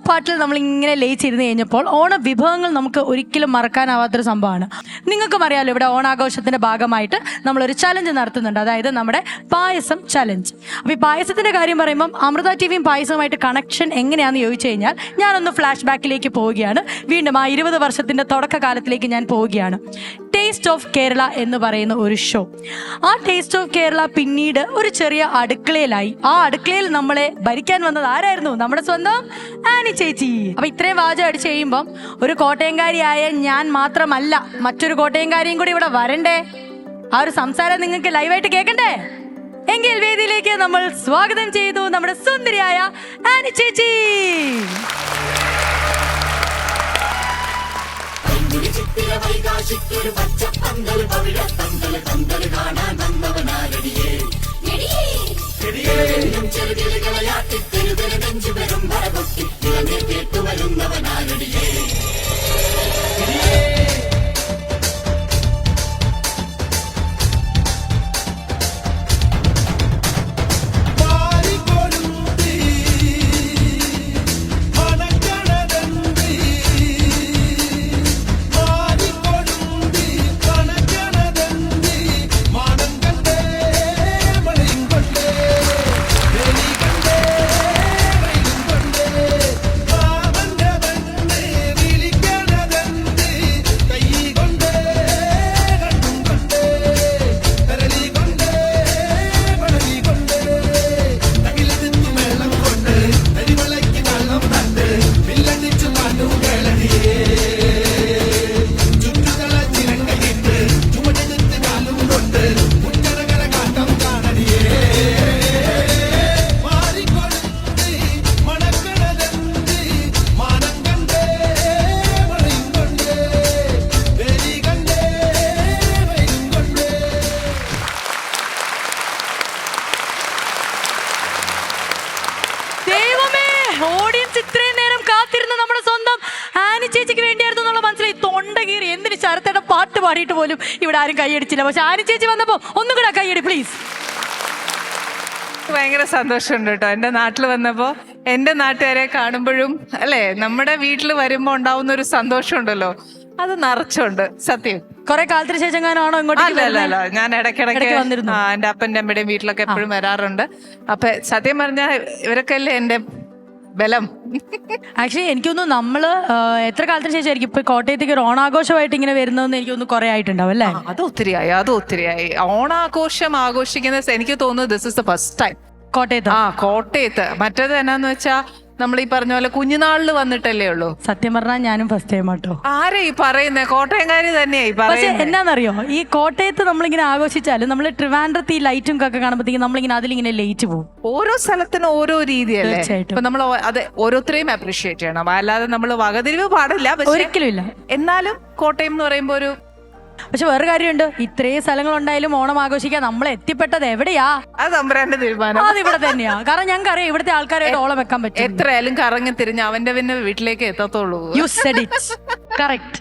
ഓണപ്പാട്ടിൽ നമ്മളിങ്ങനെ ലയിച്ചിരുന്ന് കഴിഞ്ഞപ്പോൾ ഓണ വിഭവങ്ങൾ നമുക്ക് ഒരിക്കലും മറക്കാനാവാത്തൊരു സംഭവമാണ്. നിങ്ങൾക്കും അറിയാമല്ലോ, ഇവിടെ ഓണാഘോഷത്തിന്റെ ഭാഗമായിട്ട് നമ്മളൊരു ചലഞ്ച് നടത്തുന്നുണ്ട്, അതായത് നമ്മുടെ പായസം ചലഞ്ച്. അപ്പോൾ ഈ പായസത്തിന്റെ കാര്യം പറയുമ്പം അമൃത ടിവിയും പായസവുമായിട്ട് കണക്ഷൻ എങ്ങനെയാണെന്ന് ചോദിച്ചു കഴിഞ്ഞാൽ ഞാനൊന്ന് ഫ്ലാഷ് ബാക്കിലേക്ക് പോവുകയാണ്. വീണ്ടും ആ 20 വർഷത്തിന്റെ തുടക്കകാലത്തിലേക്ക് ഞാൻ പോവുകയാണ്. ടേസ്റ്റ് ഓഫ് കേരള എന്ന് പറയുന്ന ഒരു ഷോ. ആ ടേസ്റ്റ് ഓഫ് കേരള പിന്നീട് ഒരു ചെറിയ അടുക്കളയിലായി. ആ അടുക്കളയിൽ നമ്മളെ ഭരിക്കാൻ വന്നത് ആരായിരുന്നു? നമ്മുടെ സ്വന്തം ആനി ചേച്ചി. അപ്പൊ ഇത്രയും വാചം അടിച്ചു കഴിയുമ്പം ഒരു കോട്ടയംകാരിയായ ഞാൻ മാത്രമല്ല, മറ്റൊരു കോട്ടയംകാരിയും കൂടി ഇവിടെ വരണ്ടേ? ആ ഒരു സംസാരം നിങ്ങൾക്ക് ലൈവായിട്ട് കേൾക്കണ്ടേ? എങ്കിൽ വേദിയിലേക്ക് നമ്മൾ സ്വാഗതം ചെയ്തു നമ്മുടെ സുന്ദരിയായ ആനി ചേച്ചി. ഓഡിയൻസ് ഇത്രയും നേരം കാത്തിരുന്ന നമ്മുടെ സ്വന്തം ആനി ചേച്ചിക്ക് വേണ്ടിയായിരുന്നു എന്നുള്ള മനസ്സിലായി. തൊണ്ട കീറി എന്തിന് ശരത്തേടെ പാട്ട് പാടിയിട്ട് പോലും ഇവിടെ ആരും കൈയടിച്ചില്ല. പക്ഷെ ആനി ചേച്ചി വന്നപ്പോ ഒന്നും കൂടെ കൈയടി പ്ലീസ്. ഭയങ്കര സന്തോഷമുണ്ട് കേട്ടോ. എൻ്റെ നാട്ടിൽ വന്നപ്പോൾ എൻ്റെ നാട്ടുകാരെ കാണുമ്പോഴും അല്ലേ, നമ്മുടെ വീട്ടിൽ വരുമ്പോൾ ഉണ്ടാവുന്ന ഒരു സന്തോഷം അത് നിറച്ചുണ്ട്. സത്യം കുറെ കാലത്തിന് ശേഷം ആണോ ഇങ്ങോട്ട്? അല്ല, ഞാൻ ഇടയ്ക്കിടയ്ക്ക് വന്നിരുന്നു. എൻ്റെ അപ്പൻ്റെ അമ്മയുടെയും വീട്ടിലൊക്കെ എപ്പോഴും വരാറുണ്ട്. അപ്പൊ സത്യം പറഞ്ഞാൽ ഇവരൊക്കെ അല്ലേ എൻ്റെ ബലം. ആക്ച്വലി എനിക്കൊന്ന് നമ്മള് എത്ര കാലത്തിന് ശേഷം ആയിരിക്കും ഇപ്പൊ കോട്ടയത്തേക്ക് ഒരു ഓണാഘോഷമായിട്ട് ഇങ്ങനെ വരുന്നതെന്ന് എനിക്കൊന്ന് കുറെ ആയിട്ടുണ്ടാവും അല്ലേ? അത് ഒത്തിരിയായി. ഓണാഘോഷം ആഘോഷിക്കുന്നത് എനിക്ക് തോന്നുന്നു this is the first time കോട്ടയത്ത്. മറ്റേത് എന്നാന്ന് വെച്ചാ നമ്മൾ ഈ പറഞ്ഞ പോലെ കുഞ്ഞുനാളില് വന്നിട്ടല്ലേ ഉള്ളൂ. സത്യം പറഞ്ഞാൽ ഞാനും ഫസ്റ്റ് ടൈം ആട്ടോ. ആരെ ഈ പറയുന്നേ? കോട്ടയംകാരി തന്നെയായി. പക്ഷെ എന്നാന്നറിയോ, ഈ കോട്ടയത്ത് നമ്മളിങ്ങനെ ആഘോഷിച്ചാലും നമ്മൾ ട്രിവാൻഡ്രത്ത് ഈ ലൈറ്റും ഒക്കെ കാണുമ്പോഴത്തേക്കും നമ്മളിങ്ങനെ അതിലിങ്ങനെ ലയിറ്റ് പോകും. ഓരോ സ്ഥലത്തിനും ഓരോ രീതിയല്ലേ. ഇപ്പൊ നമ്മൾ അത് ഓരോരുത്തരെയും അപ്രീഷിയേറ്റ് ചെയ്യണം, അല്ലാതെ നമ്മൾ വകതിരിവ് പാടില്ല. ഒരിക്കലും ഇല്ല. എന്നാലും കോട്ടയം എന്ന് പറയുമ്പോ ഒരു പക്ഷെ വേറെ കാര്യമുണ്ട്, ഇത്രയും സ്ഥലങ്ങൾ ഉണ്ടായാലും ഓണം ആഘോഷിക്കാൻ നമ്മൾ എത്തിപ്പെട്ടത് എവിടെയാ? അത് തമ്പുരാന്റെ തീരുമാനം. അത് ഇവിടെ തന്നെയാ. കാരണം ഞങ്ങൾക്ക് അറിയാം ഇവിടുത്തെ ആൾക്കാരായിട്ട് ഓളം വെക്കാൻ പറ്റും. എത്രയായാലും കറങ്ങി തിരിഞ്ഞ് അവന്റെ പിന്നെ വീട്ടിലേക്ക് എത്തത്തുള്ളൂ. You said it. Correct.